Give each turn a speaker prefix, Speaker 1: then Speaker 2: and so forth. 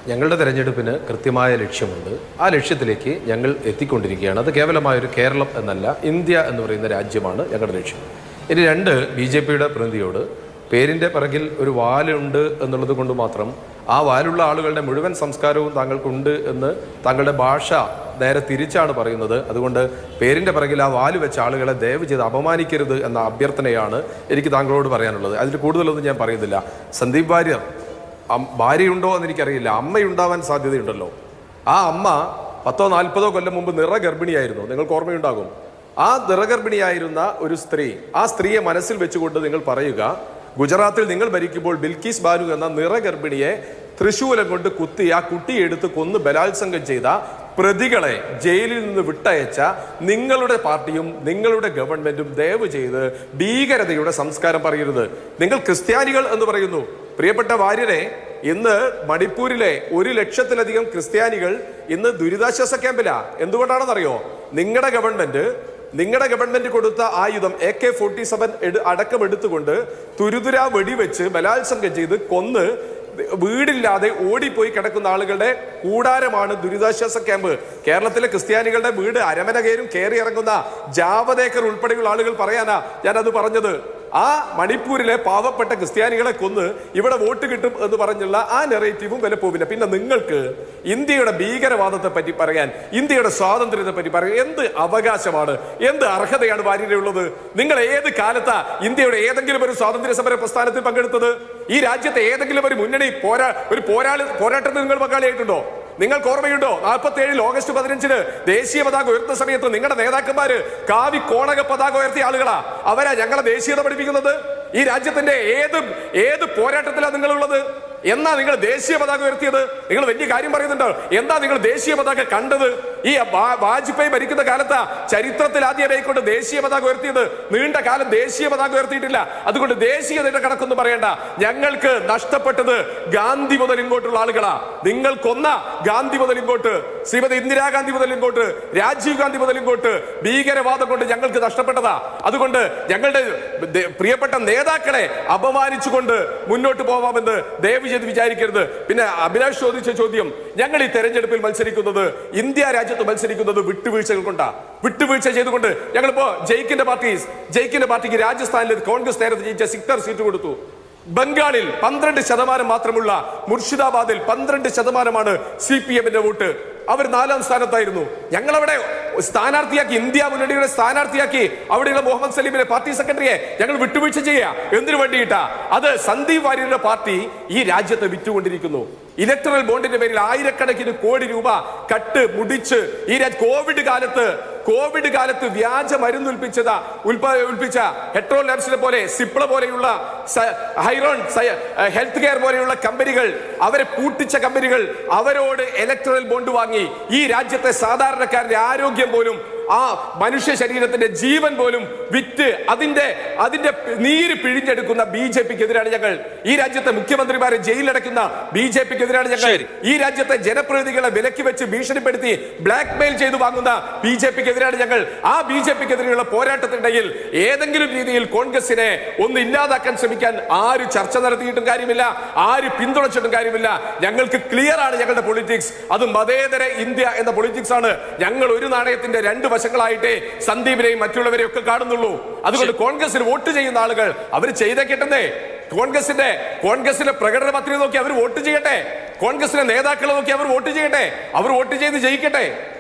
Speaker 1: ഞങ്ങളുടെ തെരഞ്ഞെടുപ്പിന് കൃത്യമായ ലക്ഷ്യമുണ്ട്. ആ ലക്ഷ്യത്തിലേക്ക് ഞങ്ങൾ എത്തിക്കൊണ്ടിരിക്കുകയാണ്. അത് കേവലമായൊരു കേരളം എന്നല്ല, ഇന്ത്യ എന്ന് പറയുന്ന രാജ്യമാണ് ഞങ്ങളുടെ ലക്ഷ്യം. ഇനി രണ്ട്, BJPയുടെ പ്രതിനിധിയോട് പേരിൻ്റെ പിറകിൽ ഒരു വാലുണ്ട് എന്നുള്ളത് കൊണ്ട് മാത്രം ആ വാലുള്ള ആളുകളുടെ മുഴുവൻ സംസ്കാരവും താങ്കൾക്കുണ്ട് എന്ന് താങ്കളുടെ ഭാഷ നേരെ തിരിച്ചാണ് പറയുന്നത്. അതുകൊണ്ട് പേരിൻ്റെ പിറകിൽ ആ വാല് വെച്ച ആളുകളെ ദയവ് ചെയ്ത് അപമാനിക്കരുത് എന്ന അഭ്യർത്ഥനയാണ് എനിക്ക് താങ്കളോട് പറയാനുള്ളത്. അതിൽ കൂടുതലൊന്നും ഞാൻ പറയുന്നില്ല. സന്ദീപ് വാര്യർ ഭാര്യയുണ്ടോ എന്നെനിക്കറിയില്ല, അമ്മയുണ്ടാവാൻ സാധ്യതയുണ്ടല്ലോ. ആ അമ്മ 10 or 40 കൊല്ലം മുമ്പ് നിറഗർഭിണിയായിരുന്നു, നിങ്ങൾക്ക് ഓർമ്മയുണ്ടാകും. ആ നിറഗർഭിണിയായിരുന്ന ഒരു സ്ത്രീ, ആ സ്ത്രീയെ മനസ്സിൽ വെച്ചുകൊണ്ട് നിങ്ങൾ പറയുക, ഗുജറാത്തിൽ നിങ്ങൾ ഭരിക്കുമ്പോൾ ബിൽക്കീസ് ബാനു എന്ന നിറഗർഭിണിയെ തൃശൂലം കൊണ്ട് കുത്തി ആ കുട്ടിയെ എടുത്ത് കൊന്ന് ബലാത്സംഗം ചെയ്ത പ്രതികളെ ജയിലിൽ നിന്ന് വിട്ടയച്ച നിങ്ങളുടെ പാർട്ടിയും നിങ്ങളുടെ ഗവൺമെന്റും ദയവ് ചെയ്ത് ഭീകരതയുടെ സംസ്കാരം പറയരുത്. നിങ്ങൾ ക്രിസ്ത്യാനികൾ എന്ന് പറയുന്നു. പ്രിയപ്പെട്ട വാര്യരെ, ഇന്ന് മണിപ്പൂരിലെ 1 ലക്ഷത്തിലധികം ക്രിസ്ത്യാനികൾ ഇന്ന് ദുരിതാശ്വാസ ക്യാമ്പിലാ. എന്തുകൊണ്ടാണെന്നറിയോ? നിങ്ങളുടെ ഗവൺമെന്റ് കൊടുത്ത ആയുധം AK-47 അടക്കം എടുത്തുകൊണ്ട് തുരുതുരാ വെടിവെച്ച് ബലാത്സംഗം ചെയ്ത് കൊന്ന് വീടില്ലാതെ ഓടിപ്പോയി കിടക്കുന്ന ആളുകളുടെ കൂടാരമാണ് ദുരിതാശ്വാസ ക്യാമ്പ്. കേരളത്തിലെ ക്രിസ്ത്യാനികളുടെ വീട് അരമന കയറി ഇറങ്ങുന്ന ജാവദേക്കർ ഉൾപ്പെടെയുള്ള ആളുകൾ പറയാനാ ഞാനത് പറഞ്ഞത്. ആ മണിപ്പൂരിലെ പാവപ്പെട്ട ക്രിസ്ത്യാനികളെ കൊന്ന് ഇവിടെ വോട്ട് കിട്ടും എന്ന് പറഞ്ഞുള്ള ആ നെറേറ്റീവും വില പോവില്ല. പിന്നെ നിങ്ങൾക്ക് ഇന്ത്യയുടെ ഭീകരവാദത്തെ പറ്റി പറയാൻ, ഇന്ത്യയുടെ സ്വാതന്ത്ര്യത്തെ പറ്റി പറയാൻ എന്ത് അവകാശമാണ്, എന്ത് അർഹതയാണ് വാര്യരുള്ളത്? നിങ്ങൾ ഏത് കാലത്താ ഇന്ത്യയുടെ ഏതെങ്കിലും ഒരു സ്വാതന്ത്ര്യ സമര പ്രസ്ഥാനത്തിൽ പങ്കെടുത്തത്? ഈ രാജ്യത്തെ ഏതെങ്കിലും ഒരു മുന്നണി പോരാട്ടത്തിൽ നിങ്ങൾ പങ്കാളിയായിട്ടുണ്ടോ? നിങ്ങൾക്ക് ഓർമ്മയുണ്ടോ 47 ഓഗസ്റ്റ് 15 ദേശീയ പതാക ഉയർത്തുന്ന സമയത്ത് നിങ്ങളുടെ നേതാക്കന്മാര് കാവി കോണക പതാക ഉയർത്തിയ ആളുകളാ. അവരാ ഞങ്ങളെ ദേശീയത പഠിപ്പിക്കുന്നത്. ഈ രാജ്യത്തിന്റെ ഏത് പോരാട്ടത്തിലാണ് നിങ്ങളുള്ളത്? എന്നാ നിങ്ങൾ ദേശീയ പതാക ഉയർത്തിയത്? നിങ്ങൾ വലിയ കാര്യം പറയുന്നുണ്ടോ? എന്താ നിങ്ങൾ ദേശീയ പതാക കണ്ടത്? ഈ വാജ്പേയി ഭരിക്കുന്ന കാലത്താ ചരിത്രത്തിൽ ആദ്യമായിക്കൊണ്ട് ദേശീയ പതാക ഉയർത്തിയത്. നീണ്ട കാലം ദേശീയ പതാക ഉയർത്തിയിട്ടില്ല. അതുകൊണ്ട് ദേശീയതയുടെ കണക്കൊന്നും പറയണ്ട. ഞങ്ങൾക്ക് നഷ്ടപ്പെട്ടത് ഗാന്ധി മുതൽ ഇങ്ങോട്ടുള്ള ആളുകളാ. നിങ്ങൾ കൊന്ന ഗാന്ധി മുതൽ ഇങ്ങോട്ട്, ശ്രീമതി ഇന്ദിരാഗാന്ധി മുതൽ ഇങ്ങോട്ട്, രാജീവ് ഗാന്ധി മുതൽ ഇങ്ങോട്ട് ഭീകരവാദം കൊണ്ട് ഞങ്ങൾക്ക് നഷ്ടപ്പെട്ടതാ. അതുകൊണ്ട് ഞങ്ങളുടെ പ്രിയപ്പെട്ട നേതാക്കളെ അപമാനിച്ചുകൊണ്ട് മുന്നോട്ട് പോവാമെന്ന് ദയവ് ചെയ്ത് വിചാരിക്കരുത്. പിന്നെ അഭിലാഷ് ചോദിച്ച ചോദ്യം, ഞങ്ങൾ ഈ തെരഞ്ഞെടുപ്പിൽ മത്സരിക്കുന്നത്, ഇന്ത്യ രാജ്യത്ത് മത്സരിക്കുന്നത് വിട്ടുവീഴ്ചകൾ കൊണ്ടാ. വിട്ടുവീഴ്ച ചെയ്തുകൊണ്ട് ഞങ്ങളിപ്പോ ജയിക്കിന്റെ പാർട്ടിക്ക് രാജസ്ഥാനിൽ കോൺഗ്രസ് നേരത്തെ ജയിച്ച 6 സീറ്റ് കൊടുത്തു. ബംഗാളിൽ 12% മാത്രമുള്ള മുർഷിദാബാദിൽ 12%മാണ് CPM-ന്റെ വോട്ട്. അവർ 4ാം സ്ഥാനത്തായിരുന്നു. ഞങ്ങളവിടെ സ്ഥാനാർത്ഥിയാക്കി, ഇന്ത്യ മുന്നണിയുടെ സ്ഥാനാർത്ഥിയാക്കി അവിടെയുള്ള മുഹമ്മദ് സലീമിനെ പാർട്ടി സെക്രട്ടറിയെ ഞങ്ങൾ വിട്ടുവീഴ്ച ചെയ്യുക. എന്തിനു വേണ്ടിയിട്ടാ? അത് സന്ദീപ് വാര്യരുടെ പാർട്ടി ഈ രാജ്യത്ത് വിറ്റുകൊണ്ടിരിക്കുന്നു. ഇലക്ടറൽ ബോണ്ടിന്റെ പേരിൽ ആയിരക്കണക്കിന് കോടി രൂപ കട്ട് മുടിച്ച് ഈ കോവിഡ് കാലത്ത് വ്യാജ മരുന്ന് ഉൽപ്പിച്ച ഹെട്രോ ലാബ്സിനെ പോലെ, സിപ്ല പോലെയുള്ള, ഹൈറോൺ ഹെൽത്ത് കെയർ പോലെയുള്ള കമ്പനികൾ, അവരെ പൂട്ടിച്ച കമ്പനികൾ, അവരോട് ഇലക്ടറൽ ബോണ്ട് വാങ്ങി ഈ രാജ്യത്തെ സാധാരണക്കാരന്റെ ആരോഗ്യം പോലും, ആ മനുഷ്യ ശരീരത്തിന്റെ ജീവൻ പോലും വിറ്റ് അതിന്റെ നീര് പിഴിഞ്ഞെടുക്കുന്ന BJPക്കെതിരാണ് ഞങ്ങൾ. ഈ രാജ്യത്തെ മുഖ്യമന്ത്രിമാരെ ജയിലിലടക്കുന്ന BJPക്കെതിരാണ് ഞങ്ങൾ. ഈ രാജ്യത്തെ ജനപ്രതിനിധികളെ വിലക്കി വെച്ച് ഭീഷണിപ്പെടുത്തി ബ്ലാക്ക് മെയിൽ ചെയ്തു വാങ്ങുന്ന BJPക്കെതിരാണ് ഞങ്ങൾ. ആ BJPക്കെതിരെയുള്ള പോരാട്ടത്തിനിടയിൽ ഏതെങ്കിലും രീതിയിൽ കോൺഗ്രസിനെ ഒന്ന് ഇല്ലാതാക്കാൻ ശ്രമിക്കാൻ ആര് ചർച്ച നടത്തിയിട്ടും കാര്യമില്ല, ആര് പിന്തുണച്ചിട്ടും കാര്യമില്ല. ഞങ്ങൾക്ക് ക്ലിയർ ആണ് ഞങ്ങളുടെ പൊളിറ്റിക്സ്. അത് മതേതര ഇന്ത്യ എന്ന പൊളിറ്റിക്സ് ആണ്. ഞങ്ങൾ ഒരു നാണയത്തിന്റെ 2 വശങ്ങളായിട്ടേ സന്ദീപിനെയും മറ്റുള്ളവരെയും ഒക്കെ കാണുന്നുള്ളൂ. അതുകൊണ്ട് കോൺഗ്രസിന് വോട്ട് ചെയ്യുന്ന ആളുകൾ അവർ ചെയ്തേക്കട്ടെ. കോൺഗ്രസിന്റെ പ്രകടന പത്രിക നോക്കി അവർ വോട്ട് ചെയ്യട്ടെ. കോൺഗ്രസിന്റെ നേതാക്കളെ നോക്കി അവർ വോട്ട് ചെയ്യട്ടെ. അവർ വോട്ട് ചെയ്ത് ജയിക്കട്ടെ.